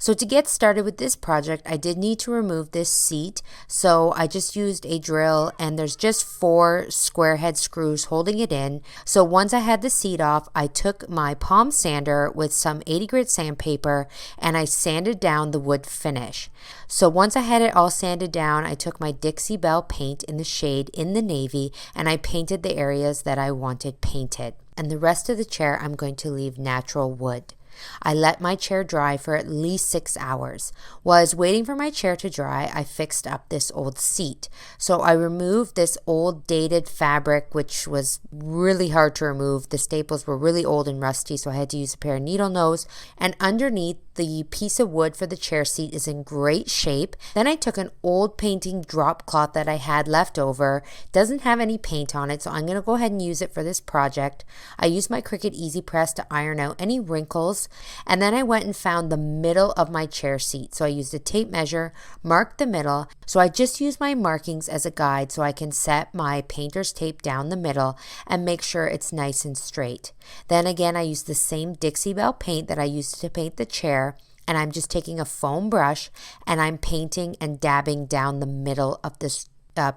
So to get started with this project, I did need to remove this seat. So I just used a drill and there's just 4 square head screws holding it in. So once I had the seat off, I took my palm sander with some 80 grit sandpaper and I sanded down the wood finish. So once I had it all sanded down, I took my Dixie Belle paint in the shade in the navy and I painted the areas that I wanted painted. And the rest of the chair I'm going to leave natural wood. I let my chair dry for at least 6 hours. While I was waiting for my chair to dry, I fixed up this old seat. So I removed this old dated fabric, which was really hard to remove. The staples were really old and rusty, so I had to use a pair of needle nose. And underneath, the piece of wood for the chair seat is in great shape. Then I took an old painting drop cloth that I had left over. Doesn't have any paint on it, so I'm going to go ahead and use it for this project. I used my Cricut Easy Press to iron out any wrinkles. And then I went and found the middle of my chair seat. So I used a tape measure, marked the middle. So I just use my markings as a guide so I can set my painter's tape down the middle and make sure it's nice and straight. Then again, I used the same Dixie Belle paint that I used to paint the chair. And I'm just taking a foam brush and I'm painting and dabbing down the middle of this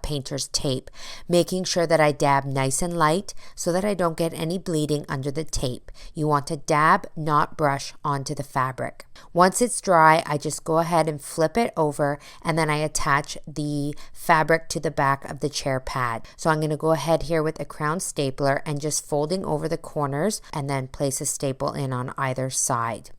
painter's tape, making sure that I dab nice and light so that I don't get any bleeding under the tape. You want to dab, not brush onto the fabric. Once it's dry, I just go ahead and flip it over and then I attach the fabric to the back of the chair pad. So I'm going to go ahead here with a crown stapler and just folding over the corners and then place a staple in on either side.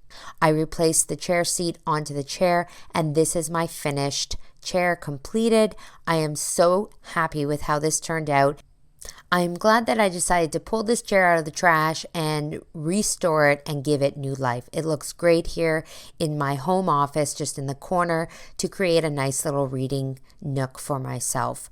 I replaced the chair seat onto the chair and this is my finished chair completed. I am so happy with how this turned out. I'm glad that I decided to pull this chair out of the trash and restore it and give it new life. It looks great here in my home office, just in the corner, to create a nice little reading nook for myself.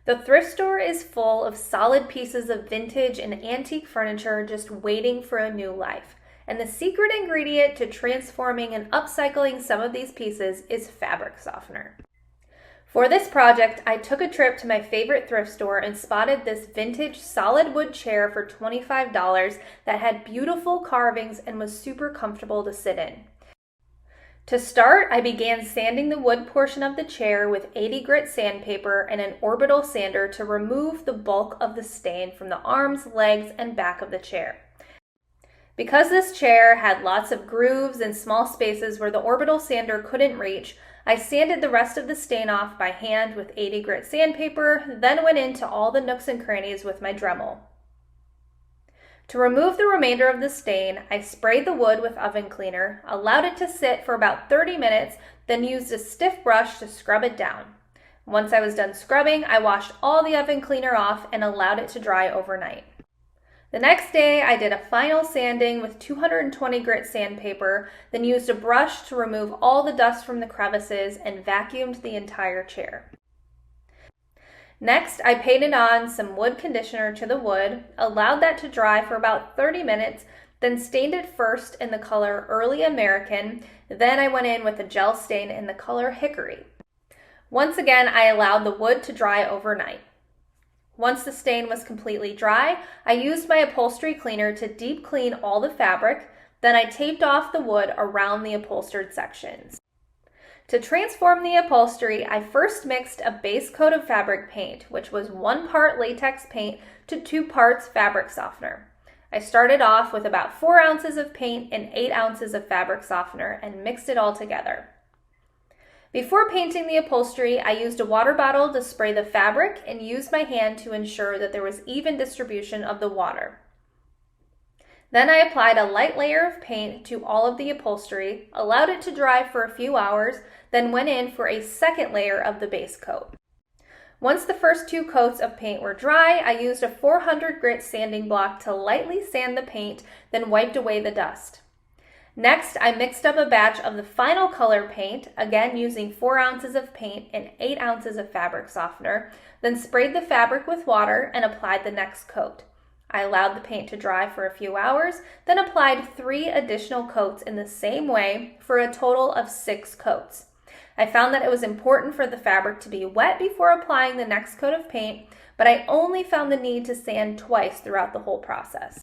The thrift store is full of solid pieces of vintage and antique furniture just waiting for a new life. And the secret ingredient to transforming and upcycling some of these pieces is fabric softener. For this project, I took a trip to my favorite thrift store and spotted this vintage solid wood chair for $25 that had beautiful carvings and was super comfortable to sit in. To start, I began sanding the wood portion of the chair with 80 grit sandpaper and an orbital sander to remove the bulk of the stain from the arms, legs, and back of the chair. Because this chair had lots of grooves and small spaces where the orbital sander couldn't reach, I sanded the rest of the stain off by hand with 80 grit sandpaper, then went into all the nooks and crannies with my Dremel. To remove the remainder of the stain, I sprayed the wood with oven cleaner, allowed it to sit for about 30 minutes, then used a stiff brush to scrub it down. Once I was done scrubbing, I washed all the oven cleaner off and allowed it to dry overnight. The next day, I did a final sanding with 220 grit sandpaper, then used a brush to remove all the dust from the crevices and vacuumed the entire chair. Next, I painted on some wood conditioner to the wood, allowed that to dry for about 30 minutes, then stained it first in the color Early American, then I went in with a gel stain in the color Hickory. Once again, I allowed the wood to dry overnight. Once the stain was completely dry, I used my upholstery cleaner to deep clean all the fabric, then I taped off the wood around the upholstered sections. To transform the upholstery, I first mixed a base coat of fabric paint, which was 1 part latex paint to 2 parts fabric softener. I started off with about 4 ounces of paint and 8 ounces of fabric softener and mixed it all together. Before painting the upholstery, I used a water bottle to spray the fabric and used my hand to ensure that there was even distribution of the water. Then I applied a light layer of paint to all of the upholstery, allowed it to dry for a few hours, then went in for a second layer of the base coat. Once the first 2 coats of paint were dry, I used a 400 grit sanding block to lightly sand the paint, then wiped away the dust. Next, I mixed up a batch of the final color paint, again using 4 ounces of paint and 8 ounces of fabric softener, then sprayed the fabric with water and applied the next coat. I allowed the paint to dry for a few hours, then applied 3 additional coats in the same way for a total of 6 coats. I found that it was important for the fabric to be wet before applying the next coat of paint, but I only found the need to sand twice throughout the whole process.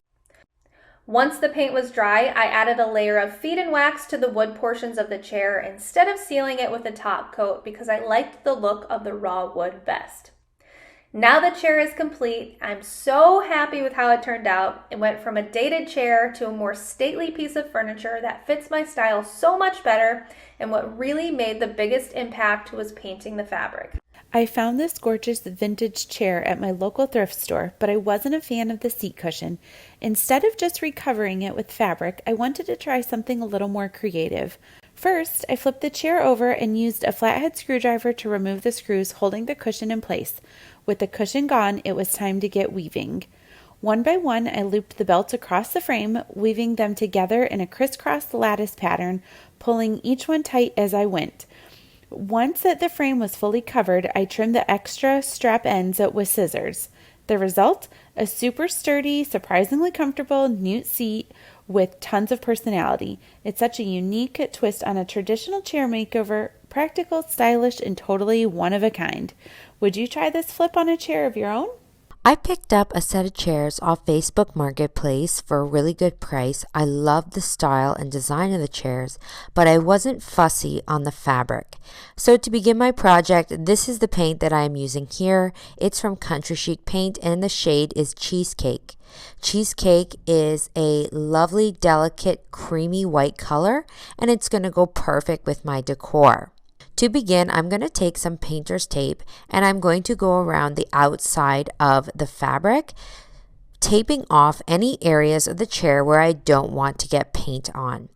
Once the paint was dry, I added a layer of feed and wax to the wood portions of the chair instead of sealing it with a top coat because I liked the look of the raw wood best. Now the chair is complete. I'm so happy with how it turned out. It went from a dated chair to a more stately piece of furniture that fits my style so much better, and what really made the biggest impact was painting the fabric. I found this gorgeous vintage chair at my local thrift store, but I wasn't a fan of the seat cushion. Instead of just recovering it with fabric, I wanted to try something a little more creative. First, I flipped the chair over and used a flathead screwdriver to remove the screws holding the cushion in place. With the cushion gone, it was time to get weaving. One by one, I looped the belts across the frame, weaving them together in a crisscross lattice pattern, pulling each one tight as I went. Once that the frame was fully covered, I trimmed the extra strap ends with scissors. The result? A super sturdy, surprisingly comfortable, Newt seat with tons of personality. It's such a unique twist on a traditional chair makeover, practical, stylish, and totally one of a kind. Would you try this flip on a chair of your own? I picked up a set of chairs off Facebook Marketplace for a really good price. I loved the style and design of the chairs, but I wasn't fussy on the fabric. So to begin my project, this is the paint that I am using here. It's from Country Chic Paint and the shade is Cheesecake. Cheesecake is a lovely, delicate, creamy white color, and it's going to go perfect with my decor. To begin, I'm going to take some painter's tape and I'm going to go around the outside of the fabric, taping off any areas of the chair where I don't want to get paint on.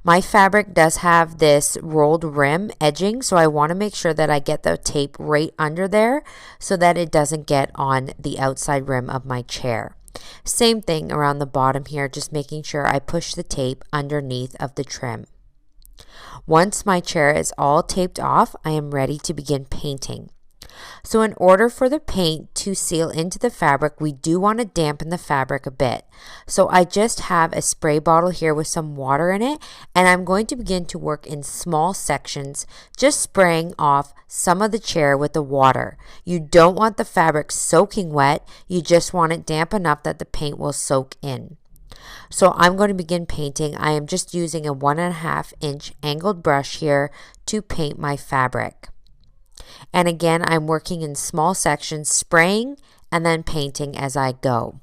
My fabric does have this rolled rim edging, so I want to make sure that I get the tape right under there so that it doesn't get on the outside rim of my chair. Same thing around the bottom here, just making sure I push the tape underneath of the trim. Once my chair is all taped off, I am ready to begin painting. So in order for the paint to seal into the fabric, we do want to dampen the fabric a bit. So I just have a spray bottle here with some water in it, and I'm going to begin to work in small sections, just spraying off some of the chair with the water. You don't want the fabric soaking wet, you just want it damp enough that the paint will soak in. So I'm going to begin painting. I am just using a 1.5 inch angled brush here to paint my fabric. And again, I'm working in small sections, spraying and then painting as I go.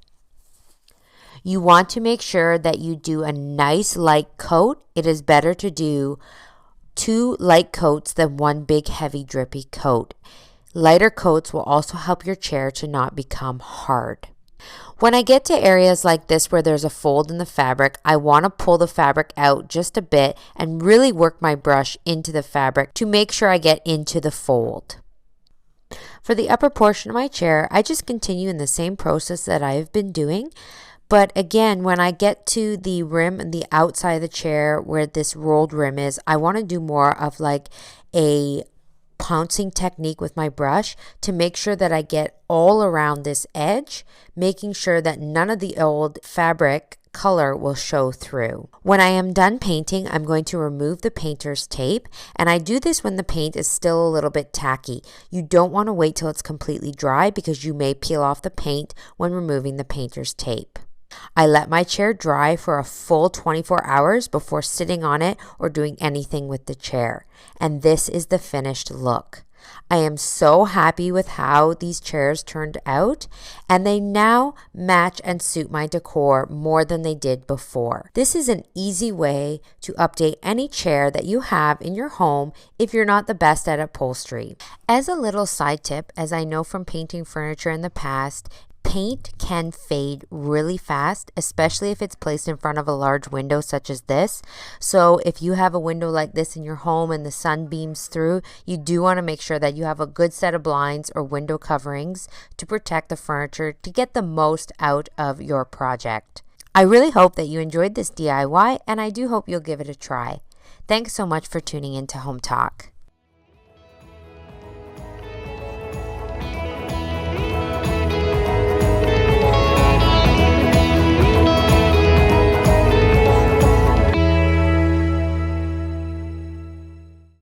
You want to make sure that you do a nice light coat. It is better to do 2 light coats than 1 big heavy drippy coat. Lighter coats will also help your chair to not become hard. When I get to areas like this where there's a fold in the fabric, I want to pull the fabric out just a bit and really work my brush into the fabric to make sure I get into the fold. For the upper portion of my chair, I just continue in the same process that I have been doing. But again, when I get to the rim and the outside of the chair where this rolled rim is, I want to do more of like a pouncing technique with my brush to make sure that I get all around this edge, making sure that none of the old fabric color will show through. When I am done painting, I'm going to remove the painter's tape, and I do this when the paint is still a little bit tacky. You don't want to wait till it's completely dry because you may peel off the paint when removing the painter's tape. I let my chair dry for a full 24 hours before sitting on it or doing anything with the chair. And this is the finished look. I am so happy with how these chairs turned out, and they now match and suit my decor more than they did before. This is an easy way to update any chair that you have in your home if you're not the best at upholstery. As a little side tip, as I know from painting furniture in the past, paint can fade really fast, especially if it's placed in front of a large window such as this. So if you have a window like this in your home and the sun beams through, you do want to make sure that you have a good set of blinds or window coverings to protect the furniture to get the most out of your project. I really hope that you enjoyed this DIY, and I do hope you'll give it a try. Thanks so much for tuning in to Home Talk.